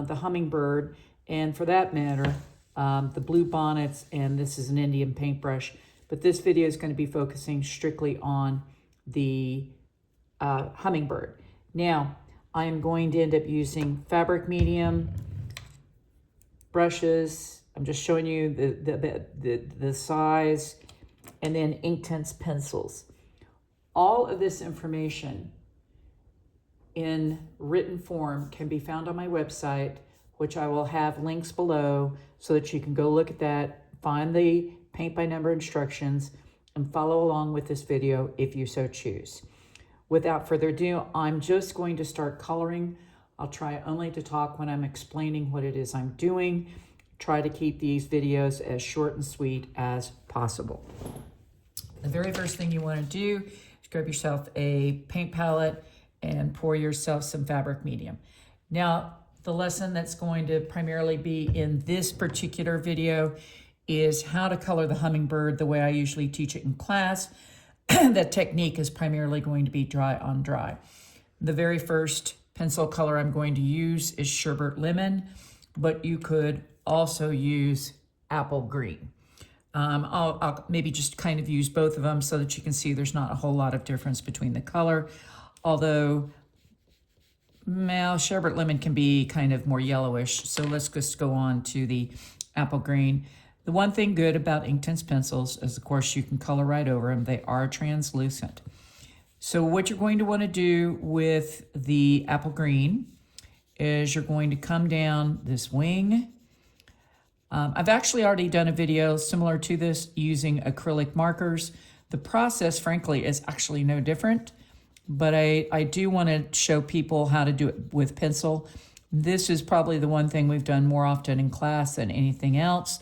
the hummingbird, and for that matter, the blue bonnets, and this is an Indian paintbrush. But this video is going to be focusing strictly on the hummingbird. Now, I am going to end up using fabric medium brushes. I'm just showing you the size, and then Inktense pencils. All of this information in written form can be found on my website, which I will have links below so that you can go look at that, find the paint by number instructions, and follow along with this video if you so choose. Without further ado, I'm just going to start coloring. I'll try only to talk when I'm explaining what it is I'm doing. Try to keep these videos as short and sweet as possible. The very first thing you want to do is grab yourself a paint palette and pour yourself some fabric medium. Now, the lesson that's going to primarily be in this particular video is how to color the hummingbird the way I usually teach it in class. That technique is primarily going to be dry on dry. The very first pencil color I'm going to use is sherbet lemon, but you could also use apple green. I'll maybe just kind of use both of them so that you can see there's not a whole lot of difference between the color. Although, well, sherbet lemon can be kind of more yellowish. So let's just go on to the apple green. The one thing good about Inktense pencils is, of course, you can color right over them. They are translucent. So what you're going to want to do with the apple green is you're going to come down this wing. I've actually already done a video similar to this using acrylic markers. The process, frankly, is actually no different, but I do want to show people how to do it with pencil. This is probably the one thing we've done more often in class than anything else.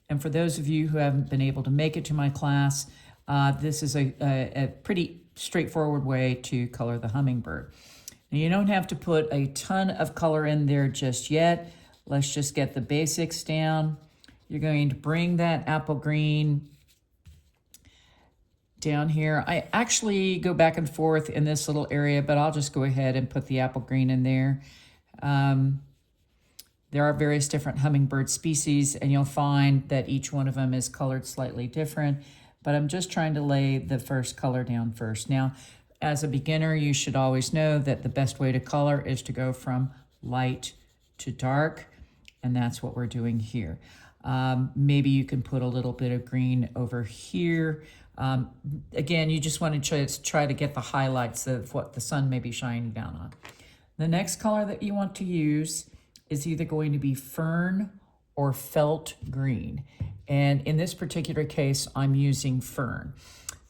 And for those of you who haven't been able to make it to my class, this is a pretty straightforward way to color the hummingbird. Now, you don't have to put a ton of color in there just yet. Let's just get the basics down. You're going to bring that apple green down here. I actually go back and forth in this little area, but I'll just go ahead and put the apple green in there. There are various different hummingbird species, and you'll find that each one of them is colored slightly different, but I'm just trying to lay the first color down first. Now, as a beginner, you should always know that the best way to color is to go from light to dark, and that's what we're doing here. Maybe you can put a little bit of green over here. Again, you just want to try to get the highlights of what the sun may be shining down on. The next color that you want to use is either going to be fern or felt green. And in this particular case, I'm using fern.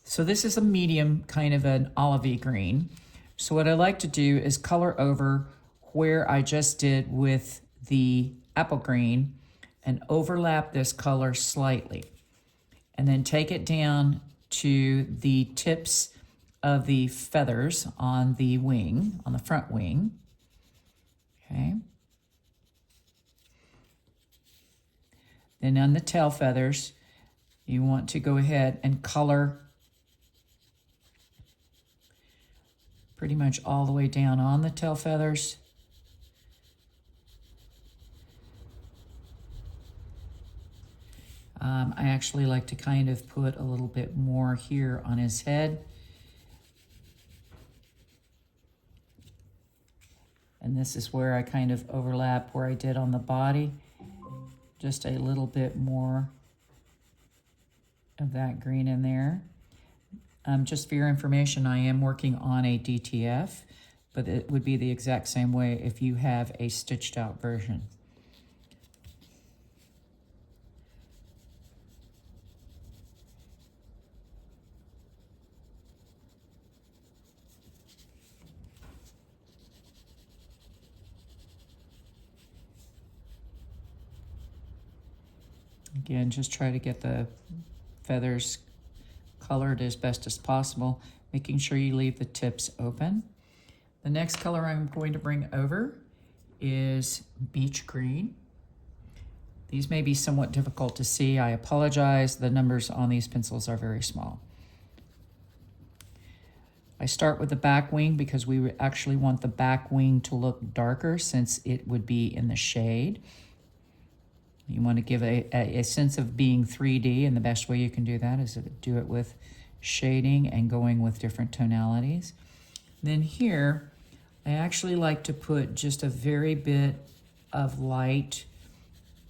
So this is a medium, kind of an olivey green. So what I like to do is color over where I just did with the apple green and overlap this color slightly. And then take it down to the tips of the feathers on the wing, on the front wing. Okay. Then on the tail feathers, you want to go ahead and color pretty much all the way down on the tail feathers. I actually like to kind of put a little bit more here on his head. And this is where I kind of overlap where I did on the body. Just a little bit more of that green in there. Just for your information, I am working on a DTF, but it would be the exact same way if you have a stitched out version. Again, just try to get the feathers colored as best as possible, making sure you leave the tips open. The next color I'm going to bring over is beach green. These may be somewhat difficult to see. I apologize. The numbers on these pencils are very small. I start with the back wing because we actually want the back wing to look darker since it would be in the shade. You want to give a sense of being 3D, and the best way you can do that is to do it with shading and going with different tonalities. Then here, I actually like to put just a very bit of light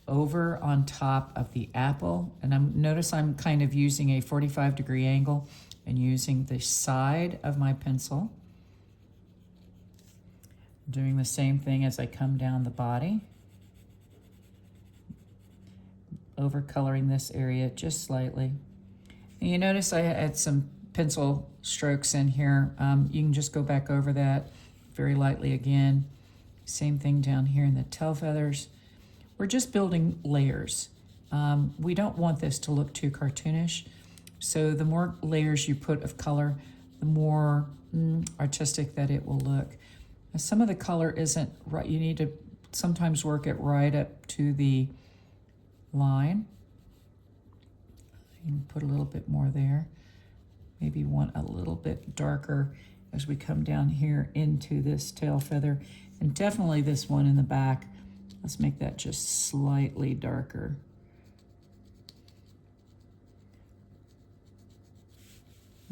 over on top of the apple. And notice I'm kind of using a 45-degree angle and using the side of my pencil. Doing the same thing as I come down the body. Overcoloring this area just slightly. And you notice I had some pencil strokes in here. You can just go back over that very lightly again. Same thing down here in the tail feathers. We're just building layers. We don't want this to look too cartoonish. So the more layers you put of color, the more artistic that it will look. Now, some of the color isn't right. You need to sometimes work it right up to the line. You can put a little bit more there. Maybe want a little bit darker as we come down here into this tail feather. And definitely this one in the back. Let's make that just slightly darker.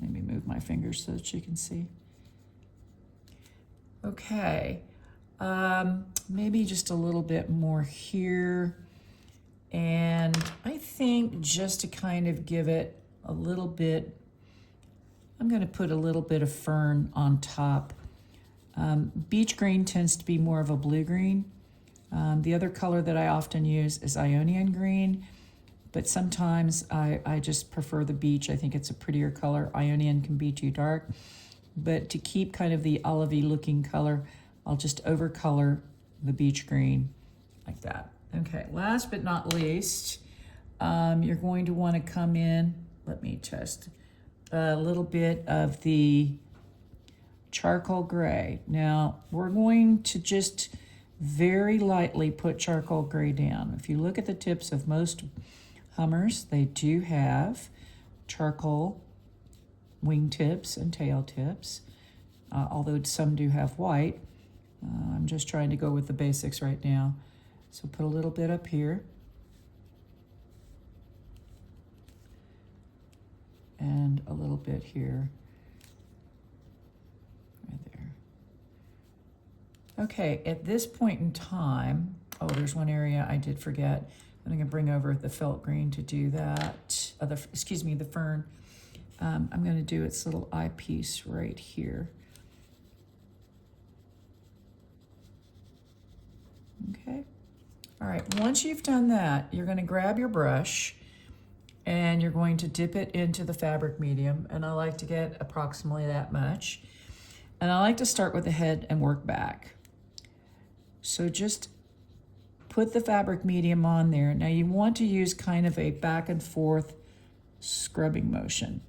Maybe move my fingers so that you can see. Okay, maybe just a little bit more here. And I think just to kind of give it a little bit, I'm going to put a little bit of fern on top. Beach green tends to be more of a blue green. The other color that I often use is Ionian green, but sometimes I just prefer the beach. I think it's a prettier color. Ionian can be too dark, but to keep kind of the olivey looking color, I'll just overcolor the beach green like that. Okay, last but not least, you're going to want to come in, let me test, a little bit of the charcoal gray. Now, we're going to just very lightly put charcoal gray down. If you look at the tips of most hummers, they do have charcoal wing tips and tail tips, although some do have white. I'm just trying to go with the basics right now. So put a little bit up here. And a little bit here. Right there. Okay, at this point in time, oh, there's one area I did forget. I'm gonna bring over the felt green to do that. The fern. I'm gonna do its little eyepiece right here. Okay. All right, once you've done that, you're gonna grab your brush and you're going to dip it into the fabric medium, and I like to get approximately that much. And I like to start with the head and work back. So just put the fabric medium on there. Now you want to use kind of a back and forth scrubbing motion.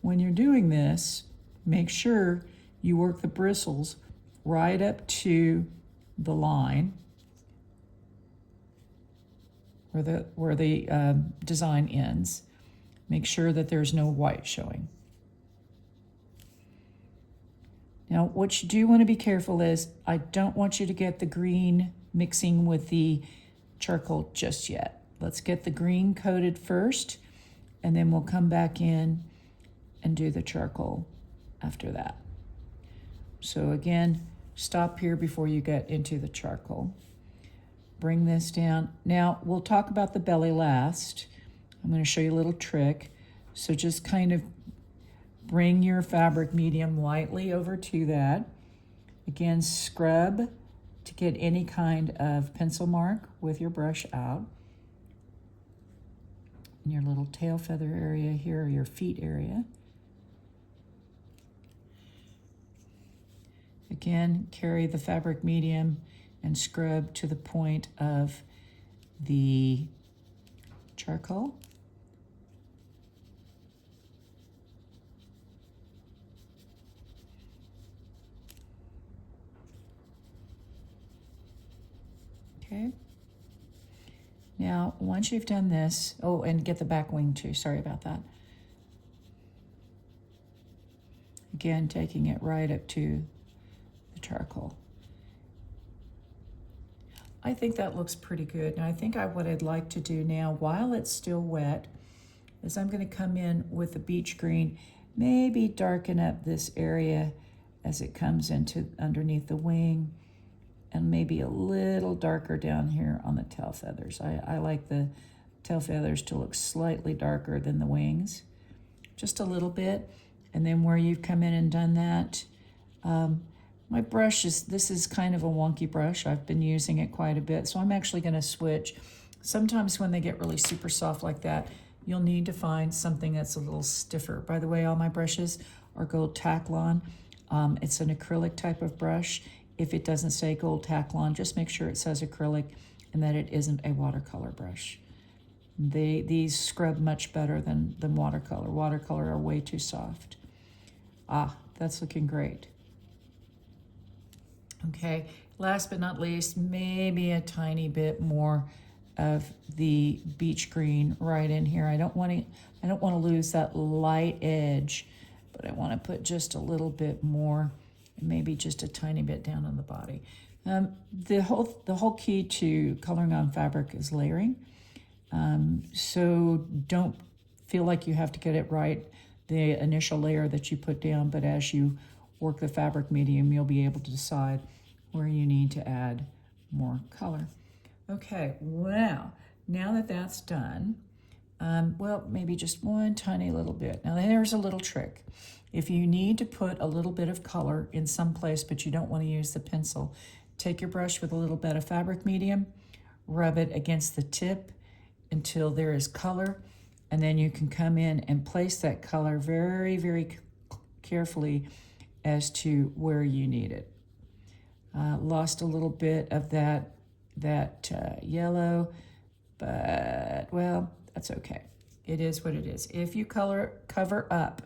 When you're doing this, make sure you work the bristles right up to the line where the design ends. Make sure that there's no white showing. Now, what you do want to be careful is, I don't want you to get the green mixing with the charcoal just yet. Let's get the green coated first, and then we'll come back in and do the charcoal after that. So again, stop here before you get into the charcoal. Bring this down. Now, we'll talk about the belly last. I'm going to show you a little trick. So just kind of bring your fabric medium lightly over to that. Again, scrub to get any kind of pencil mark with your brush out. In your little tail feather area here, or your feet area. Again, carry the fabric medium and scrub to the point of the charcoal. Okay. Now, once you've done this, oh, and get the back wing too, sorry about that. Again, taking it right up to the charcoal. I think that looks pretty good. And I think what I'd like to do now, while it's still wet, is I'm going to come in with the beach green, maybe darken up this area as it comes into underneath the wing, and maybe a little darker down here on the tail feathers. I like the tail feathers to look slightly darker than the wings, just a little bit. And then where you've come in and done that, my brush this is kind of a wonky brush. I've been using it quite a bit, so I'm actually going to switch. Sometimes when they get really super soft like that, you'll need to find something that's a little stiffer. By the way, all my brushes are gold Taklon. It's an acrylic type of brush. If it doesn't say gold Taklon, just make sure it says acrylic and that it isn't a watercolor brush. These scrub much better than watercolor. Watercolor are way too soft. That's looking great. Okay, last but not least, maybe a tiny bit more of the beach green right in here. I don't want to lose that light edge, but I want to put just a little bit more, maybe just a tiny bit down on the body. The whole key to coloring on fabric is layering. So don't feel like you have to get it right the initial layer that you put down, but as you work the fabric medium, you'll be able to decide where you need to add more color. Okay, well, now that that's done, well, maybe just one tiny little bit. Now there's a little trick. If you need to put a little bit of color in some place, but you don't want to use the pencil, take your brush with a little bit of fabric medium, rub it against the tip until there is color, and then you can come in and place that color very, very carefully as to where you need it. Lost a little bit of that yellow, but well, that's okay. It is what it is. If you cover up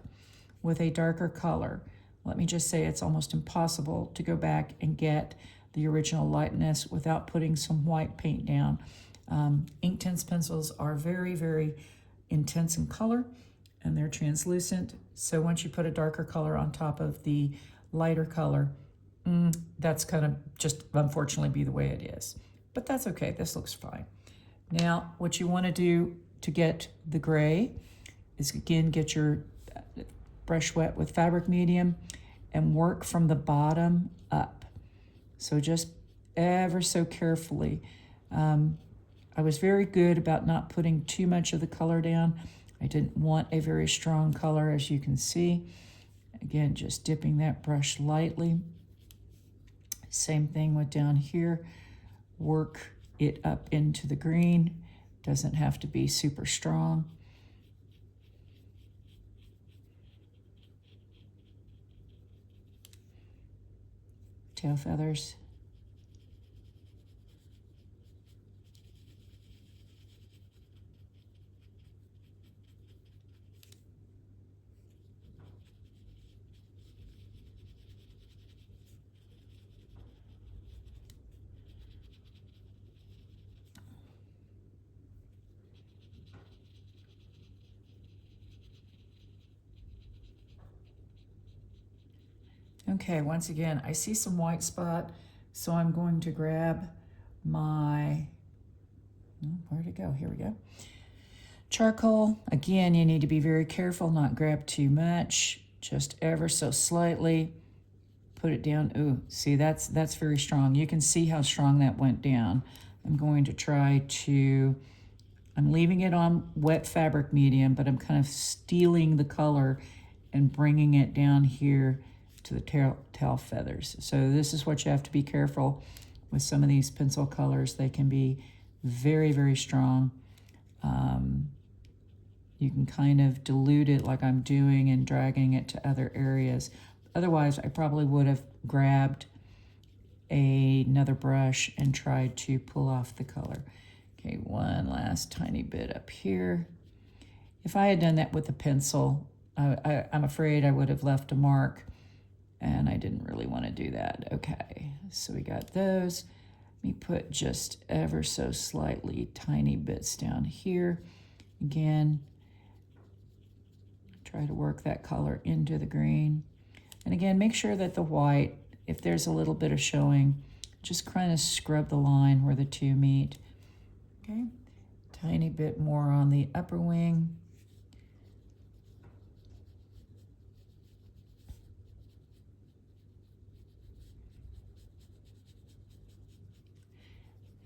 with a darker color, let me just say it's almost impossible to go back and get the original lightness without putting some white paint down. Inktense pencils are very, very intense in color, and they're translucent. So once you put a darker color on top of the lighter color, that's kind of just unfortunately be the way it is. But that's okay, this looks fine. Now, what you want to do to get the gray is, again, get your brush wet with fabric medium and work from the bottom up. So just ever so carefully. I was very good about not putting too much of the color down. I didn't want a very strong color, as you can see. Again, just dipping that brush lightly. Same thing with down here. Work it up into the green. Doesn't have to be super strong. Tail feathers. Okay, once again, I see some white spot, so I'm going to grab my, where'd it go? Here we go. Charcoal. Again, you need to be very careful, not grab too much, just ever so slightly. Put it down. Ooh, see, that's very strong. You can see how strong that went down. I'm going to try to, I'm leaving it on wet fabric medium, but I'm kind of stealing the color and bringing it down here to the tail feathers. So this is what you have to be careful with some of these pencil colors. They can be very, very strong. You can kind of dilute it like I'm doing and dragging it to other areas. Otherwise, I probably would have grabbed another brush and tried to pull off the color. Okay, one last tiny bit up here. If I had done that with a pencil, I'm afraid I would have left a mark, and I didn't really want to do that. Okay, so we got those. Let me put just ever so slightly tiny bits down here. Again, try to work that color into the green. And again, make sure that the white, if there's a little bit of showing, just kind of scrub the line where the two meet. Okay, tiny bit more on the upper wing.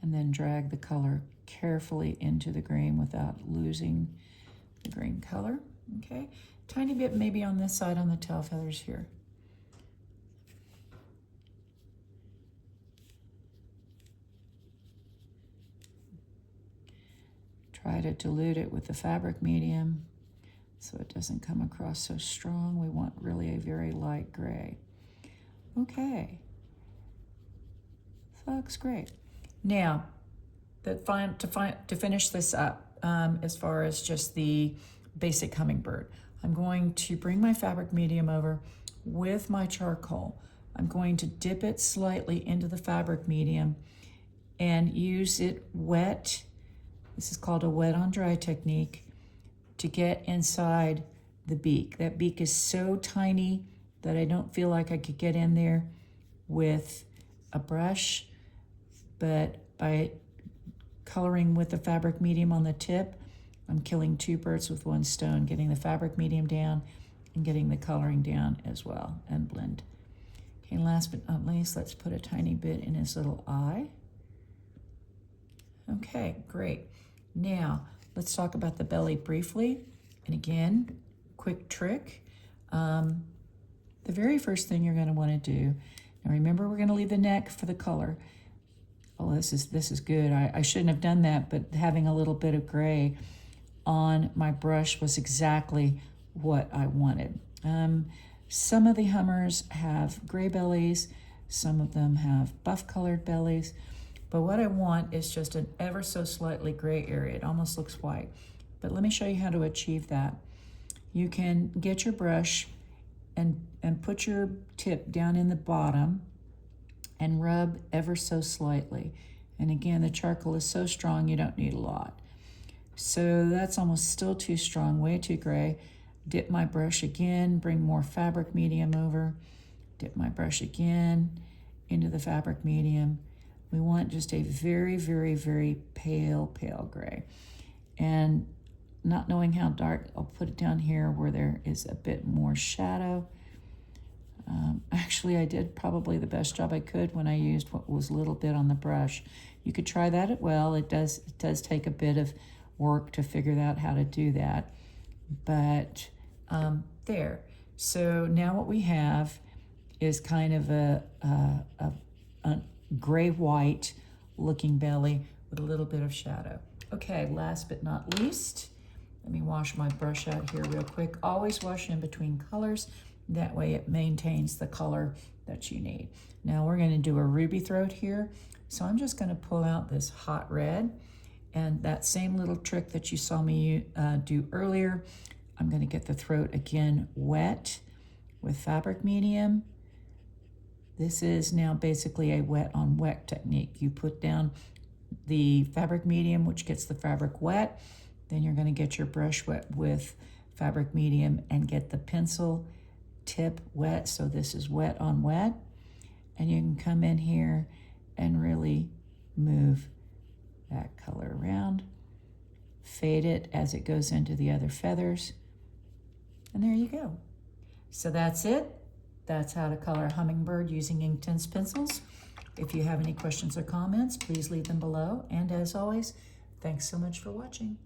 And then drag the color carefully into the green without losing the green color. Okay, tiny bit maybe on this side on the tail feathers here. Try to dilute it with the fabric medium so it doesn't come across so strong. We want really a very light gray. Okay, so that looks great. Now, to finish this up, as far as just the basic hummingbird, I'm going to bring my fabric medium over with my charcoal. I'm going to dip it slightly into the fabric medium and use it wet. This is called a wet on dry technique, to get inside the beak. That beak is so tiny that I don't feel like I could get in there with a brush, but by coloring with the fabric medium on the tip, I'm killing two birds with one stone, getting the fabric medium down and getting the coloring down as well, and blend. Okay, last but not least, let's put a tiny bit in his little eye. Okay, great. Now, let's talk about the belly briefly. And again, quick trick. The very first thing you're going to want to do, and remember we're going to leave the neck for the color. Oh, this is good. I shouldn't have done that, but having a little bit of gray on my brush was exactly what I wanted. Some of the hummers have gray bellies, some of them have buff colored bellies, but what I want is just an ever so slightly gray area. It almost looks white, but let me show you how to achieve that. You can get your brush and put your tip down in the bottom and rub ever so slightly. And again, the charcoal is so strong, you don't need a lot. So that's almost still too strong, way too gray. Dip my brush again, bring more fabric medium over, dip my brush again into the fabric medium. We want just a very, very, very pale gray. And not knowing how dark, I'll put it down here where there is a bit more shadow. Actually, I did probably the best job I could when I used what was a little bit on the brush. You could try that as well. It does take a bit of work to figure out how to do that. But there. So now what we have is kind of a gray-white looking belly with a little bit of shadow. Okay, last but not least, let me wash my brush out here real quick. Always wash in between colors. That way it maintains the color that you need. Now we're going to do a ruby throat here. So I'm just going to pull out this hot red, and that same little trick that you saw me do earlier, I'm going to get the throat again wet with fabric medium. This is now basically a wet on wet technique. You put down the fabric medium, which gets the fabric wet. Then you're going to get your brush wet with fabric medium and get the pencil tip wet. So this is wet on wet. And you can come in here and really move that color around. Fade it as it goes into the other feathers. And there you go. So that's it. That's how to color hummingbird using Inktense pencils. If you have any questions or comments, please leave them below. And as always, thanks so much for watching.